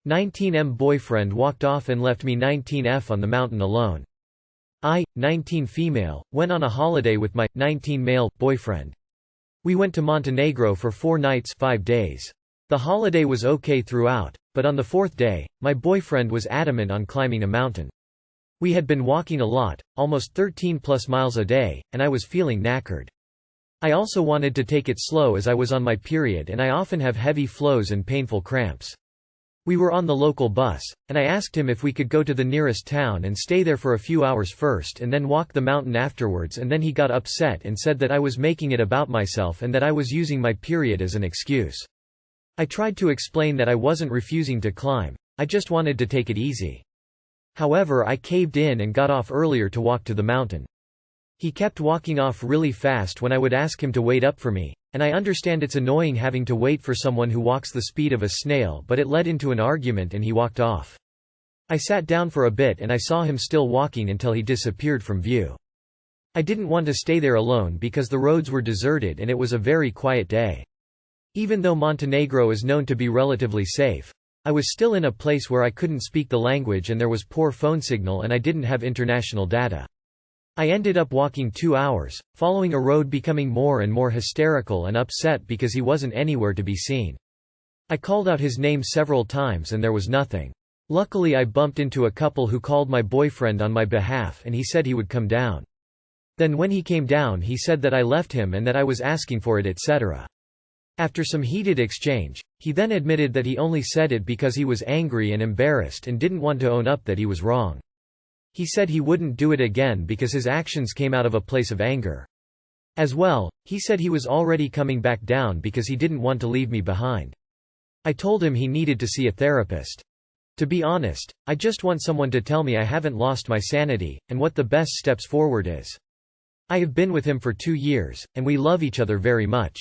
19M boyfriend walked off and left me 19F on the mountain alone. I, 19 female, went on a holiday with my 19 male boyfriend. We went to Montenegro for 4 nights 5 days. The holiday was okay throughout, but on the 4th day, my boyfriend was adamant on climbing a mountain. We had been walking a lot, almost 13+ miles a day, and I was feeling knackered. I also wanted to take it slow as I was on my period and I often have heavy flows and painful cramps. We were on the local bus, and I asked him if we could go to the nearest town and stay there for a few hours first and then walk the mountain afterwards, and then he got upset and said that I was making it about myself and that I was using my period as an excuse. I tried to explain that I wasn't refusing to climb, I just wanted to take it easy. However, I caved in and got off earlier to walk to the mountain. He kept walking off really fast when I would ask him to wait up for me, and I understand it's annoying having to wait for someone who walks the speed of a snail, but it led into an argument and he walked off. I sat down for a bit and I saw him still walking until he disappeared from view. I didn't want to stay there alone because the roads were deserted and it was a very quiet day. Even though Montenegro is known to be relatively safe, I was still in a place where I couldn't speak the language and there was poor phone signal and I didn't have international data. I ended up walking 2 hours, following a road, becoming more and more hysterical and upset because he wasn't anywhere to be seen. I called out his name several times and there was nothing. Luckily I bumped into a couple who called my boyfriend on my behalf and he said he would come down. Then when he came down he said that I left him and that I was asking for it, etc. After some heated exchange, he then admitted that he only said it because he was angry and embarrassed and didn't want to own up that he was wrong. He said he wouldn't do it again because his actions came out of a place of anger. As well, he said he was already coming back down because he didn't want to leave me behind. I told him he needed to see a therapist. To be honest, I just want someone to tell me I haven't lost my sanity, and what the best steps forward is. I have been with him for 2 years, and we love each other very much.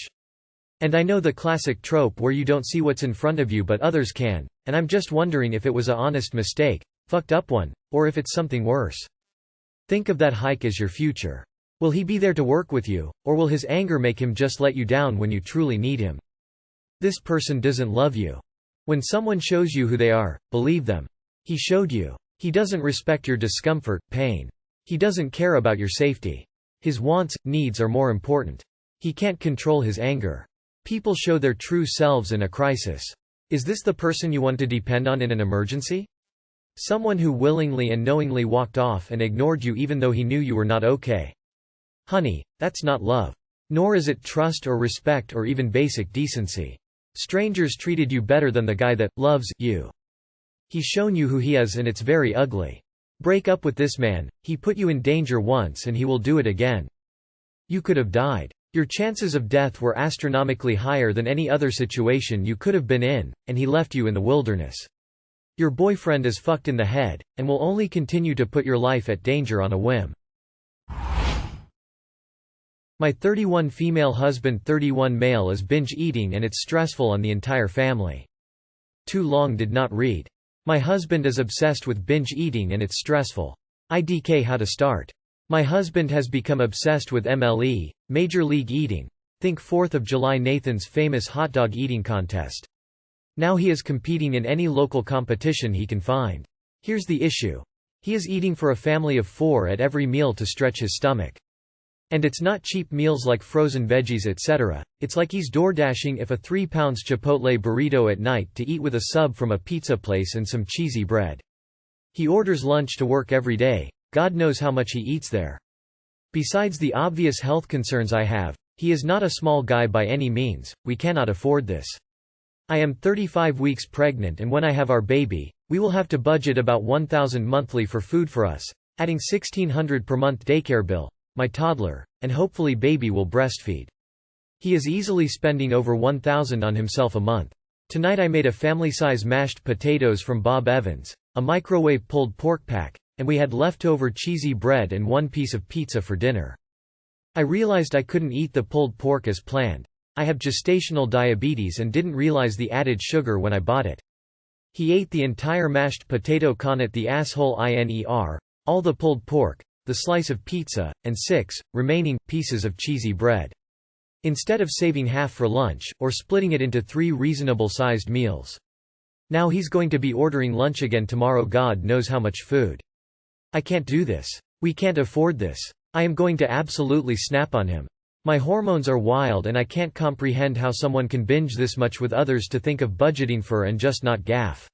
And I know the classic trope where you don't see what's in front of you but others can, and I'm just wondering if it was a honest mistake, fucked up one, or if it's something worse. Think of that hike as your future. Will he be there to work with you, or will his anger make him just let you down when you truly need him? This person doesn't love you. When someone shows you who they are, believe them. He showed you. He doesn't respect your discomfort, pain. He doesn't care about your safety. His wants, needs are more important. He can't control his anger. People show their true selves in a crisis. Is this the person you want to depend on in an emergency? Someone who willingly and knowingly walked off and ignored you even though he knew you were not okay. Honey, that's not love. Nor is it trust or respect or even basic decency. Strangers treated you better than the guy that loves you. He's shown you who he is and it's very ugly. Break up with this man, he put you in danger once and he will do it again. You could have died. Your chances of death were astronomically higher than any other situation you could have been in, and he left you in the wilderness. Your boyfriend is fucked in the head, and will only continue to put your life at danger on a whim. My 31 female husband 31 male is binge eating and it's stressful on the entire family. Too long did not read. My husband is obsessed with binge eating and it's stressful. IDK how to start. My husband has become obsessed with MLE, Major League Eating. Think 4th of July Nathan's famous hot dog eating contest. Now he is competing in any local competition he can find. Here's the issue. He is eating for a family of 4 at every meal to stretch his stomach. And it's not cheap meals like frozen veggies etc. It's like he's DoorDashing if a 3 pounds Chipotle burrito at night to eat with a sub from a pizza place and some cheesy bread. He orders lunch to work every day. God knows how much he eats there. Besides the obvious health concerns I have, he is not a small guy by any means, we cannot afford this. I am 35 weeks pregnant and when I have our baby, we will have to budget about $1,000 monthly for food for us, adding $1,600 per month daycare bill, my toddler, and hopefully baby will breastfeed. He is easily spending over $1,000 on himself a month. Tonight I made a family-size mashed potatoes from Bob Evans, a microwave pulled pork pack, and we had leftover cheesy bread and 1 piece of pizza for dinner. I realized I couldn't eat the pulled pork as planned. I have gestational diabetes and didn't realize the added sugar when I bought it. He ate the entire mashed potato con at the asshole INER, all the pulled pork, the slice of pizza, and 6 remaining pieces of cheesy bread. Instead of saving half for lunch, or splitting it into 3 reasonable-sized meals. Now he's going to be ordering lunch again tomorrow, God knows how much food. I can't do this. We can't afford this. I am going to absolutely snap on him. My hormones are wild and I can't comprehend how someone can binge this much with others to think of budgeting for and just not gaff.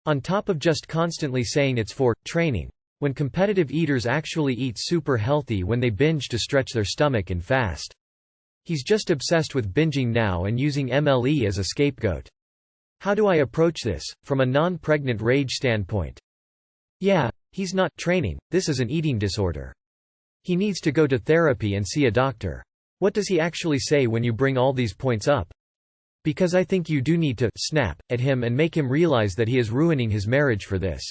On top of just constantly saying it's for training. When competitive eaters actually eat super healthy when they binge to stretch their stomach and fast. He's just obsessed with binging now and using MLE as a scapegoat. How do I approach this, from a non-pregnant rage standpoint? Yeah, he's not training, this is an eating disorder. He needs to go to therapy and see a doctor. What does he actually say when you bring all these points up? Because I think you do need to snap at him and make him realize that he is ruining his marriage for this.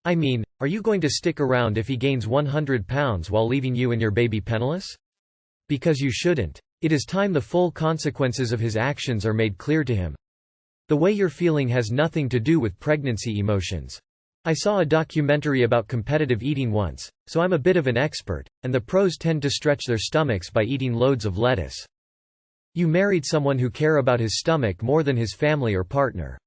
I mean, are you going to stick around if he gains 100 pounds while leaving you and your baby penniless? Because you shouldn't. It is time the full consequences of his actions are made clear to him. The way you're feeling has nothing to do with pregnancy emotions. I saw a documentary about competitive eating once, so I'm a bit of an expert, and the pros tend to stretch their stomachs by eating loads of lettuce. You married someone who cares about his stomach more than his family or partner.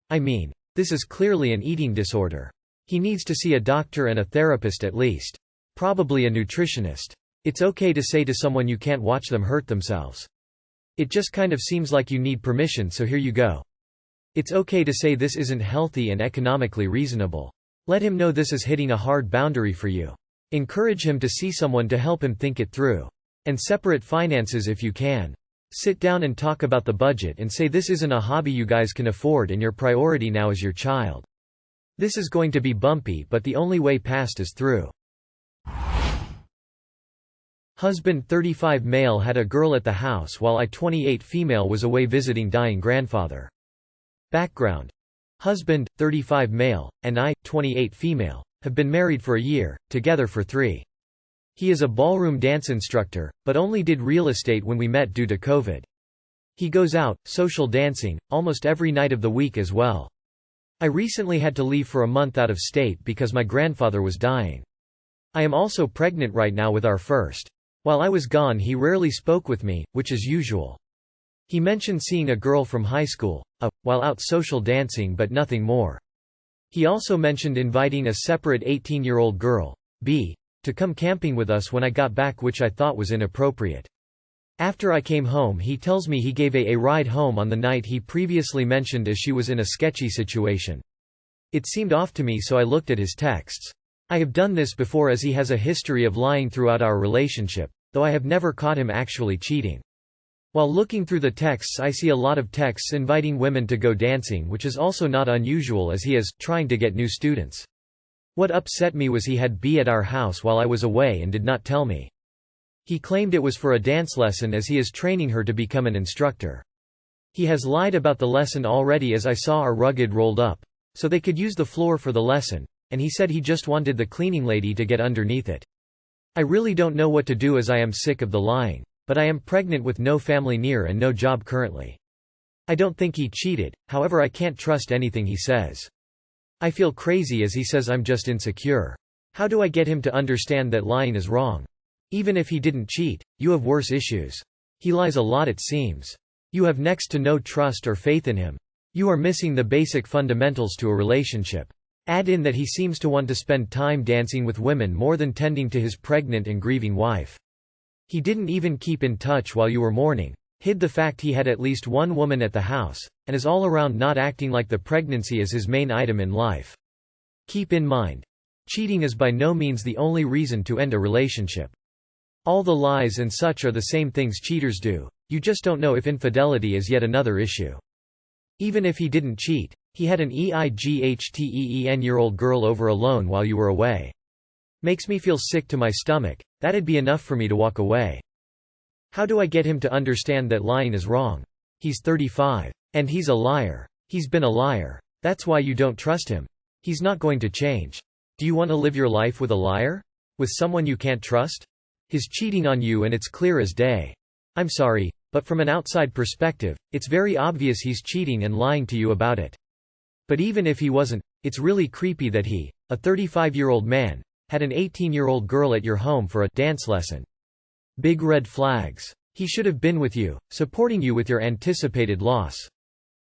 I mean, this is clearly an eating disorder. He needs to see a doctor and a therapist at least. Probably a nutritionist. It's okay to say to someone you can't watch them hurt themselves. It just kind of seems like you need permission, so here you go. It's okay to say this isn't healthy and economically reasonable. Let him know this is hitting a hard boundary for you. Encourage him to see someone to help him think it through. And separate finances if you can. Sit down and talk about the budget and say this isn't a hobby you guys can afford and your priority now is your child. This is going to be bumpy, but the only way past is through. Husband 35 male had a girl at the house while I 28 female was away visiting dying grandfather. Background. Husband, 35 male, and I, 28 female, have been married for a year, together for 3. He is a ballroom dance instructor, but only did real estate when we met due to COVID. He goes out, social dancing, almost every night of the week as well. I recently had to leave for a month out of state because my grandfather was dying. I am also pregnant right now with our first. While I was gone he rarely spoke with me, which is usual. He mentioned seeing a girl from high school, while out social dancing but nothing more. He also mentioned inviting a separate 18-year-old girl, B, to come camping with us when I got back, which I thought was inappropriate. After I came home he tells me he gave a ride home on the night he previously mentioned as she was in a sketchy situation. It seemed off to me, so I looked at his texts. I have done this before as he has a history of lying throughout our relationship, though I have never caught him actually cheating. While looking through the texts I see a lot of texts inviting women to go dancing, which is also not unusual as he is trying to get new students. What upset me was he had B at our house while I was away and did not tell me. He claimed it was for a dance lesson as he is training her to become an instructor. He has lied about the lesson already as I saw our rugged rolled up, so they could use the floor for the lesson, and he said he just wanted the cleaning lady to get underneath it. I really don't know what to do as I am sick of the lying. But I am pregnant with no family near and no job currently. I don't think he cheated, however I can't trust anything he says. I feel crazy as he says I'm just insecure. How do I get him to understand that lying is wrong? Even if he didn't cheat, you have worse issues. He lies a lot it seems. You have next to no trust or faith in him. You are missing the basic fundamentals to a relationship. Add in that he seems to want to spend time dancing with women more than tending to his pregnant and grieving wife. He didn't even keep in touch while you were mourning, hid the fact he had at least one woman at the house, and is all around not acting like the pregnancy is his main item in life. Keep in mind, cheating is by no means the only reason to end a relationship. All the lies and such are the same things cheaters do, you just don't know if infidelity is yet another issue. Even if he didn't cheat, he had an EIGHTEN-year-old girl over alone while you were away. Makes me feel sick to my stomach, that'd be enough for me to walk away. How do I get him to understand that lying is wrong? He's 35. And he's a liar. He's been a liar. That's why you don't trust him. He's not going to change. Do you want to live your life with a liar? With someone you can't trust? He's cheating on you and it's clear as day. I'm sorry, but from an outside perspective, it's very obvious he's cheating and lying to you about it. But even if he wasn't, it's really creepy that he, a 35-year-old man, had an 18-year-old girl at your home for a dance lesson. Big red flags. He should have been with you, supporting you with your anticipated loss.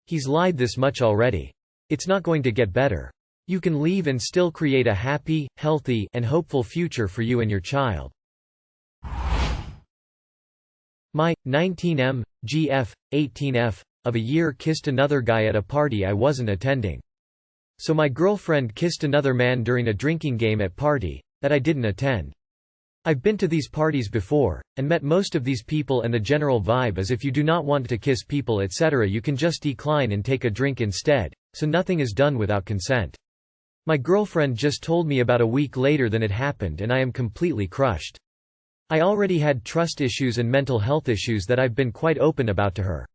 He's lied this much already. It's not going to get better. You can leave and still create a happy, healthy, and hopeful future for you and your child. My 19M, GF, 18F, of a year kissed another guy at a party I wasn't attending. So my girlfriend kissed another man during a drinking game at party that I didn't attend. I've been to these parties before, and met most of these people, and the general vibe is if you do not want to kiss people etc. you can just decline and take a drink instead, so nothing is done without consent. My girlfriend just told me about a week later than it happened, and I am completely crushed. I already had trust issues and mental health issues that I've been quite open about to her.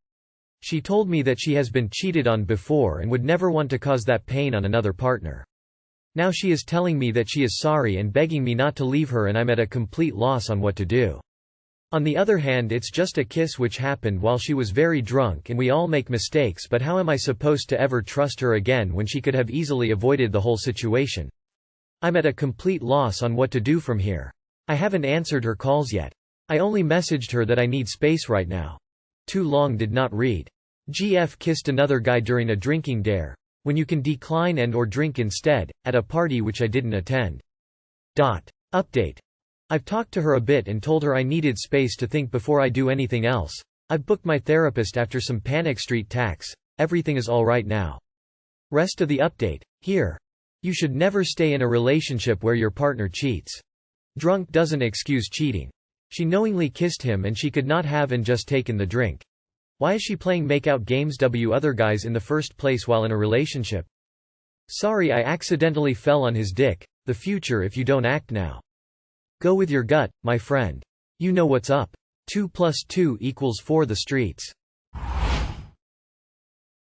She told me that she has been cheated on before and would never want to cause that pain on another partner. Now she is telling me that she is sorry and begging me not to leave her, and I'm at a complete loss on what to do. On the other hand, it's just a kiss which happened while she was very drunk, and we all make mistakes, but how am I supposed to ever trust her again when she could have easily avoided the whole situation? I'm at a complete loss on what to do from here. I haven't answered her calls yet. I only messaged her that I need space right now. Too long did not read. GF kissed another guy during a drinking dare, when you can decline and or drink instead, at a party which I didn't attend. Update. I've talked to her a bit and told her I needed space to think before I do anything else. I've booked my therapist after some panic street attacks. Everything is alright now. Rest of the update. Here. You should never stay in a relationship where your partner cheats. Drunk doesn't excuse cheating. She knowingly kissed him and she could not have and just taken the drink. Why is she playing makeout games with other guys in the first place while in a relationship? Sorry I accidentally fell on his dick. The future if you don't act now. Go with your gut, my friend. You know what's up. 2 + 2 = 4 the streets.